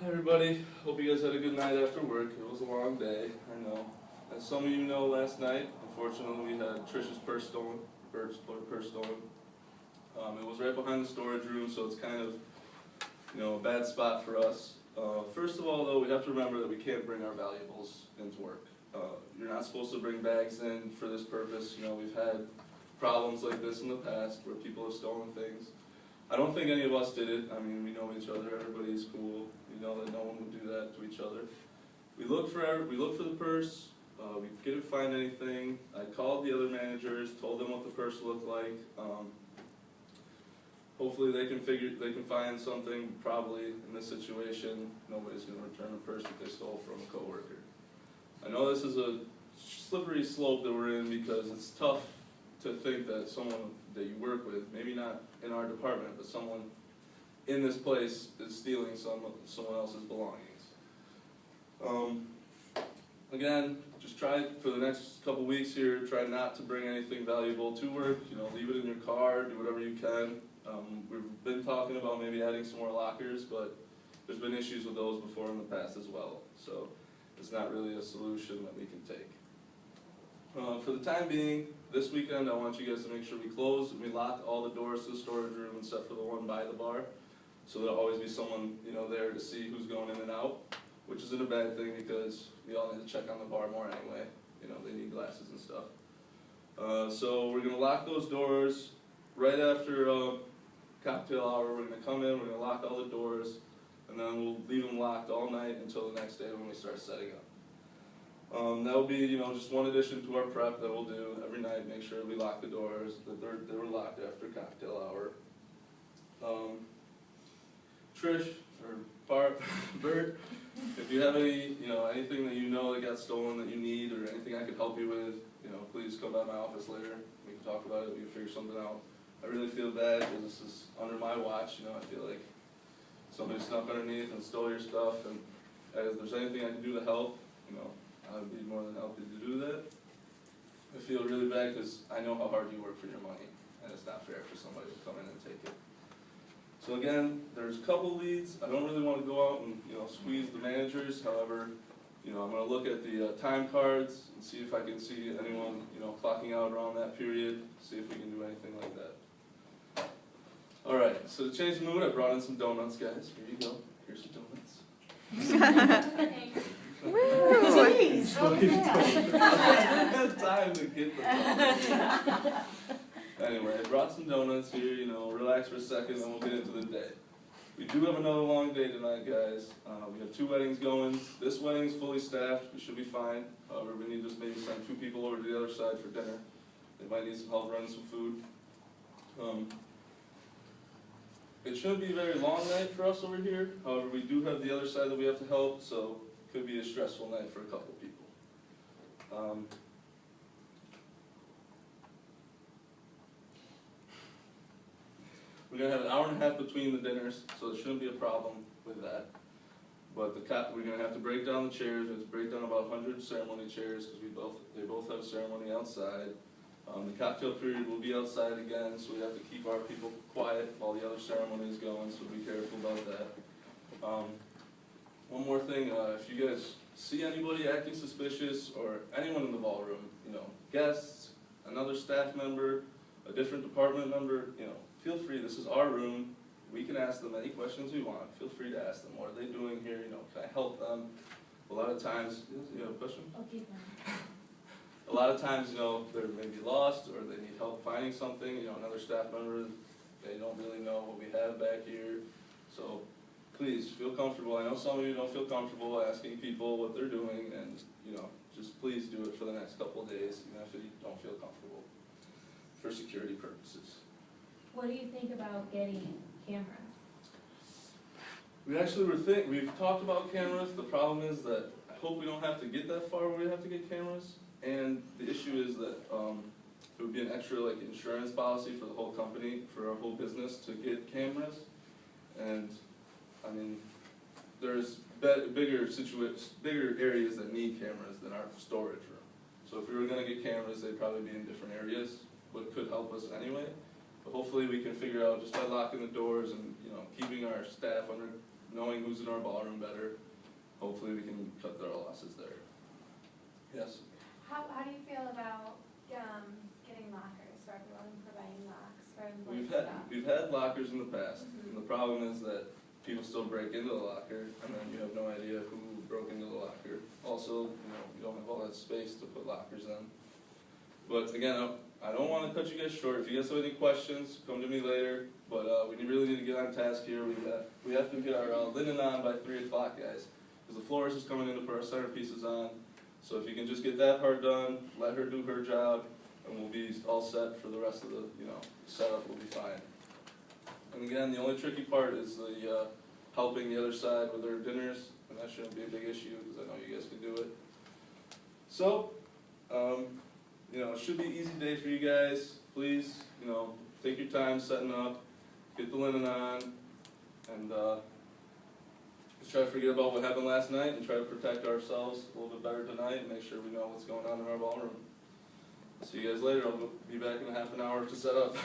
Hi everybody, hope you guys had a good night after work. It was a long day, I know. As some of you know, last night, unfortunately, we had Trish's purse stolen, Bert's purse stolen. It was right behind the storage room, so it's kind of, a bad spot for us. First of all, though, we have to remember that we can't bring our valuables into work. You're not supposed to bring bags in for this purpose. We've had problems like this in the past where people have stolen things. I don't think any of us did it. I mean, we know each other, everybody's cool. We know that no one would do that to each other. We looked for the purse, we couldn't find anything. I called the other managers, told them what the purse looked like. Hopefully they can find something. Probably in this situation, nobody's going to return a purse that they stole from a coworker. I know this is a slippery slope that we're in because it's tough to think that someone that you work with, maybe not in our department, but someone in this place is stealing someone else's belongings. Again, just try for the next couple weeks here, try not to bring anything valuable to work. Leave it in your car, do whatever you can. We've been talking about maybe adding some more lockers, but there's been issues with those before in the past as well. So it's not really a solution that we can take. For the time being, this weekend I want you guys to make sure we close and we lock all the doors to the storage room except for the one by the bar. So there'll always be someone there to see who's going in and out, which isn't a bad thing because we all need to check on the bar more anyway. They need glasses and stuff. So we're going to lock those doors right after cocktail hour. We're going to come in, we're going to lock all the doors, and then we'll leave them locked all night until the next day when we start setting up. That will be, just one addition to our prep that we'll do every night. Make sure we lock the doors, that they were locked after cocktail hour. Trish, or Bert, if you have any, anything that that got stolen that you need or anything I could help you with, please come by my office later. We can talk about it, we can figure something out. I really feel bad because this is under my watch, I feel like somebody snuck underneath and stole your stuff, and if there's anything I can do to help, I would be more than happy to do that. I feel really bad because I know how hard you work for your money, and it's not fair for somebody to come in and take it. So again, there's a couple leads. I don't really want to go out and squeeze the managers. However, I'm going to look at the time cards and see if I can see anyone clocking out around that period. See if we can do anything like that. All right. So to change the mood, I brought in some donuts, guys. Here you go. Here's some donuts. Jeez! I had time to get the donuts. Anyway, I brought some donuts here, relax for a second, then we'll get into the day. We do have another long day tonight, guys. We have 2 weddings going. This wedding's fully staffed. We should be fine. However, we need to maybe send 2 people over to the other side for dinner. They might need some help running some food. It shouldn't be a very long night for us over here. However, we do have the other side that we have to help, so it could be a stressful night for a couple people. We're going to have an hour and a half between the dinners, so there shouldn't be a problem with that. But we're going to have to break down the chairs. We have to break down about 100 ceremony chairs because they both have a ceremony outside. The cocktail period will be outside again, so we have to keep our people quiet while the other ceremony is going, so be careful about that. One more thing, if you guys see anybody acting suspicious or anyone in the ballroom, guests, another staff member, a different department member, feel free. This is our room. We can ask them any questions we want. Feel free to ask them. What are they doing here? Can I help them? A lot of times, you have a question? Okay. A lot of times, they're maybe lost or they need help finding something. Another staff member, they don't really know what we have back here. So please feel comfortable. I know some of you don't feel comfortable asking people what they're doing, and just please do it for the next couple of days, even if you don't feel comfortable, for security purposes. What do you think about getting cameras? We've talked about cameras. The problem is that I hope we don't have to get that far where we have to get cameras. And the issue is that it would be an extra insurance policy for the whole company, for our whole business to get cameras. And I mean, there's bigger areas that need cameras than our storage room. So if we were going to get cameras, they'd probably be in different areas, but could help us anyway. But hopefully we can figure out just by locking the doors and keeping our staff under knowing who's in our ballroom better, hopefully we can cut their losses there. Yes? How do you feel about getting lockers for everyone, providing locks for employees stuff? We've had lockers in the past, Mhm. and the problem is that people still break into the locker, and then you have no idea who broke into the locker. Also, you don't have all that space to put lockers in. But again, I don't wanna cut you guys short. If you guys have any questions, come to me later, but we really need to get on task here. We have to get our linen on by 3 o'clock, guys, because the florist is coming in to put our centerpieces on. So if you can just get that part done, let her do her job, and we'll be all set for the rest of the, setup will be fine. And again, the only tricky part is the helping the other side with their dinners, and that shouldn't be a big issue, because I know you guys can do it. So, it should be an easy day for you guys. Please, take your time setting up, get the linen on, and let's try to forget about what happened last night and try to protect ourselves a little bit better tonight and make sure we know what's going on in our ballroom. See you guys later. I'll be back in a half an hour to set up.